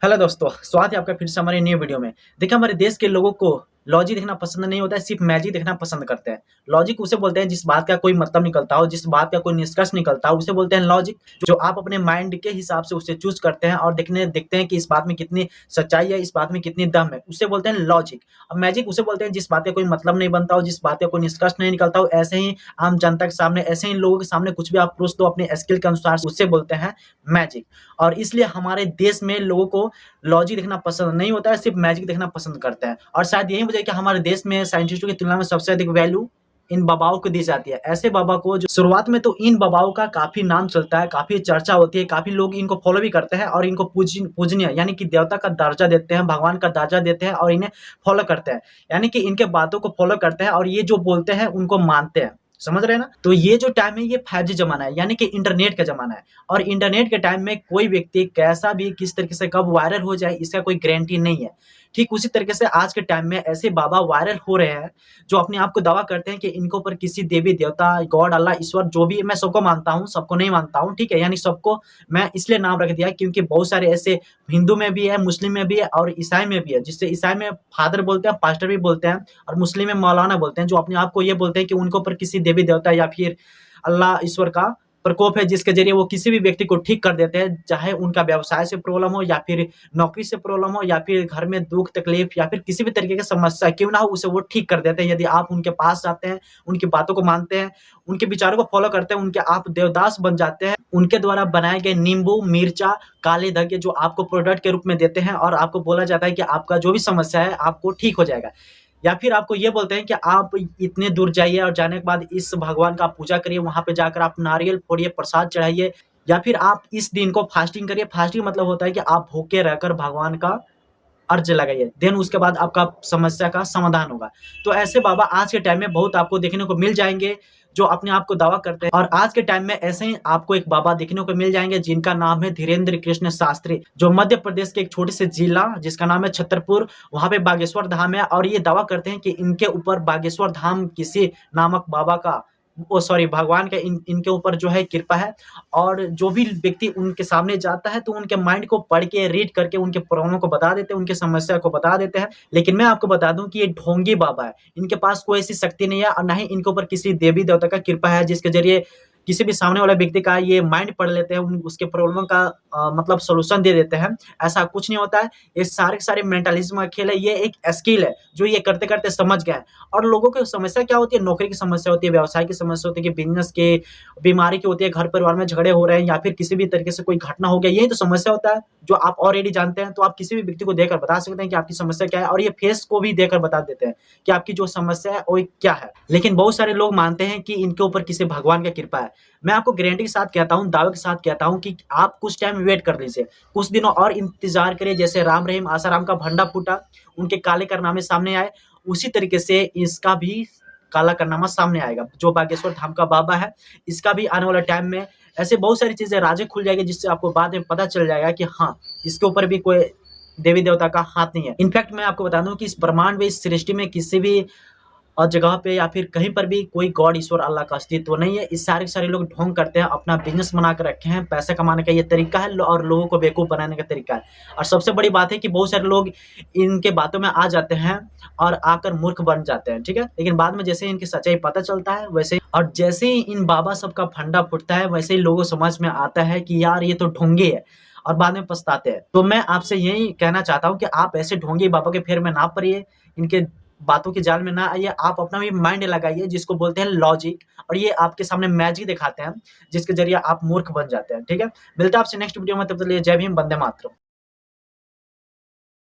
Hello दोस्तों, स्वागत है आपका फिर से हमारे न्यू वीडियो में। देखिए, हमारे देश के लोगों को लॉजिक देखना पसंद नहीं होता है, सिर्फ मैजिक देखना पसंद करते हैं। लॉजिक उसे बोलते हैं जिस बात का कोई मतलब निकलता हो, जिस बात का कोई निष्कर्ष निकलता हो, उसे बोलते हैं लॉजिक। जो आप अपने माइंड के हिसाब से उसे चूज करते हैं और देखते हैं कि इस बात में कितनी सच्चाई है, इस बात में कितनी दम है, उसे बोलते हैं लॉजिक। अब मैजिक उसे बोलते हैं जिस बात का कोई मतलब नहीं बनता हो, जिस बात का कोई निष्कर्ष नहीं निकलता हो। ऐसे ही आम जनता के सामने, ऐसे ही लोगों के सामने कुछ भी आप परोस दो अपने स्किल के अनुसार, उससे बोलते हैं मैजिक। और इसलिए हमारे देश में लोगों को लॉजिक देखना पसंद नहीं होता है, सिर्फ मैजिक देखना पसंद करते हैं। और शायद यही वजह है कि हमारे देश में साइंटिस्टों की तुलना में सबसे अधिक वैल्यू इन बाबाओं को दी जाती है। ऐसे बाबा को जो शुरुआत में तो इन बाबाओं का काफी नाम चलता है, काफी चर्चा होती है, काफी लोग इनको फॉलो भी करते हैं और इनको पूजनीय यानी कि देवता का दर्जा देते हैं, भगवान का दर्जा देते हैं और इन्हें फॉलो करते हैं। यानी कि इनके बातों को फॉलो करते हैं और ये जो बोलते हैं उनको मानते हैं। समझ रहे हैं ना? तो ये जो टाइम है ये 5G जमाना है, यानी कि इंटरनेट का जमाना है। और इंटरनेट के टाइम में कोई व्यक्ति कैसा भी किस तरीके से कब वायरल हो जाए इसका कोई गारंटी नहीं है। ठीक उसी तरीके से आज के टाइम में ऐसे बाबा वायरल हो रहे हैं जो अपने आप को दावा करते हैं कि इनके ऊपर किसी देवी देवता, गॉड, अल्लाह, ईश्वर, जो भी, मैं सबको मानता हूँ, सबको नहीं मानता हूँ, ठीक है? यानी सबको मैं इसलिए नाम रख दिया क्योंकि बहुत सारे ऐसे हिंदू में भी है, मुस्लिम में भी है और ईसाई में भी है। जिससे ईसाई में फादर बोलते हैं, पास्टर भी बोलते हैं, और मुस्लिम में मौलाना बोलते हैं, जो अपने आप को ये बोलते हैं कि उनके ऊपर किसी देवी देवता या फिर अल्लाह, ईश्वर का प्रकोप है, जिसके ज़रिए वो किसी भी व्यक्ति को ठीक कर देते हैं। चाहे उनका व्यवसाय से प्रॉब्लम हो या फिर नौकरी से प्रॉब्लम हो या फिर घर में दुःख तकलीफ या फिर किसी भी तरीके की समस्या क्यों ना हो, उसे वो ठीक कर देते हैं। यदि आप उनके पास जाते हैं, उनकी बातों को मानते हैं, उनके विचारों को फॉलो करते हैं, उनके आप देवदास बन जाते हैं। उनके द्वारा बनाए गए नींबू, मिर्चा, काले धगे जो आपको प्रोडक्ट के रूप में देते हैं और आपको बोला जाता है कि आपका जो भी समस्या है आपको ठीक हो जाएगा। या फिर आपको ये बोलते हैं कि आप इतने दूर जाइए और जाने के बाद इस भगवान का पूजा करिए, वहाँ पे जाकर आप नारियल फोड़िए, प्रसाद चढ़ाइए, या फिर आप इस दिन को फास्टिंग करिए। फास्टिंग मतलब होता है कि आप भूखे रहकर भगवान का अर्ज़ लगाइए, देन उसके बाद आपका समस्या का समाधान होगा। तो ऐसे बाबा आज के टाइम में बहुत आपको देखने को मिल जाएँगे, जो अपने आप को दावा करते हैं। और आज के टाइम में ऐसे ही आपको एक बाबा देखने को मिल जाएँगे जिनका नाम है धीरेन्द्र कृष्ण शास्त्री, जो मध्य प्रदेश के एक छोटे से जिला जिसका नाम है छतरपुर, वहाँ पे बागेश्वर धाम है। और ये दावा करते हैं कि इनके ऊपर बागेश्वर धाम किसी नामक बाबा का, सॉरी, भगवान का इनके ऊपर जो है कृपा है। और जो भी व्यक्ति उनके सामने जाता है तो उनके माइंड को पढ़ के, रीड करके उनके प्रॉब्लम को बता देते हैं, उनकी समस्या को बता देते हैं। लेकिन मैं आपको बता दूं कि ये ढोंगी बाबा है। इनके पास कोई ऐसी शक्ति नहीं है और ना ही इनके ऊपर किसी देवी देवता का कृपा है जिसके जरिए किसी भी सामने वाला व्यक्ति का ये माइंड पढ़ लेते हैं, उसके प्रॉब्लम का मतलब सॉल्यूशन दे देते हैं। ऐसा कुछ नहीं होता है। ये सारे के सारे मेंटलिज्म का खेल है। ये एक स्किल है जो ये करते-करते समझ गए हैं। और लोगों की समस्या क्या होती है? नौकरी की समस्या होती है, व्यवसाय की समस्या होती है, कि बिज़नेस की, बीमारी की होती है, घर परिवार में झगड़े हो रहे हैं या फिर किसी भी तरीके से कोई घटना हो गया। यही तो समस्या होता है जो आप ऑलरेडी जानते हैं। तो आप किसी भी व्यक्ति को देखकर बता सकते हैं कि आपकी समस्या क्या है, और ये फेस को भी देखकर बता देते हैं कि आपकी जो समस्या है वो क्या है। लेकिन बहुत सारे लोग मानते हैं कि इनके ऊपर किसी भगवान की कृपा है। मैं आपको गारंटी के साथ कहता हूँ, दावे के साथ कहता हूँ कि आप कुछ टाइम वेट कर लीजिए, कुछ दिनों और इंतज़ार करिए। जैसे राम रहीम आसाराम का भंडा फूटा, उनके काले कारनामे सामने आए, उसी तरीके से इसका भी काला कारनामा सामने आएगा। जो बागेश्वर धाम का बाबा है, इसका भी आने वाले टाइम में ऐसे बहुत सारी चीज़ें, राज़ें खुल जाएगी, जिससे आपको बाद में पता चल जाएगा कि हाँ, इसके ऊपर भी कोई देवी देवता का हाथ नहीं है। इनफैक्ट मैं आपको बता दूँ कि इस ब्रह्मांड में, इस सृष्टि में किसी भी जगह पे या फिर कहीं पर भी कोई गॉड, ईश्वर, अल्लाह का अस्तित्व नहीं है। इस सारे के सारे लोग ढोंग करते हैं, अपना बिज़नेस बना के रखे हैं। पैसे कमाने का ये तरीका है और लोगों को बेवकूफ़ बनाने का तरीका है। और सबसे बड़ी बात है कि बहुत सारे लोग इनके बातों में आ जाते हैं और आकर मूर्ख बन जाते हैं, ठीक है? लेकिन बाद में जैसे ही इनकी सच्चाई पता चलता है, वैसे ही, और जैसे ही इन बाबा सब का फंडा फूटता है, वैसे ही लोगों समझ में आता है कि यार ये तो ढोंगी है, और बाद में पछताते हैं। तो मैं आपसे यही कहना चाहता हूँ कि आप ऐसे ढोंगी बाबा के फेर में ना पड़िए, इनके बातों के जाल में ना आइए। आप अपना भी माइंड लगाइए, जिसको बोलते हैं लॉजिक, और ये आपके सामने मैजिक दिखाते हैं जिसके ज़रिए आप मूर्ख बन जाते हैं, ठीक है? मिलते हैं आपसे नेक्स्ट वीडियो में, तब तक के लिए जय भीम, वंदे मातरम।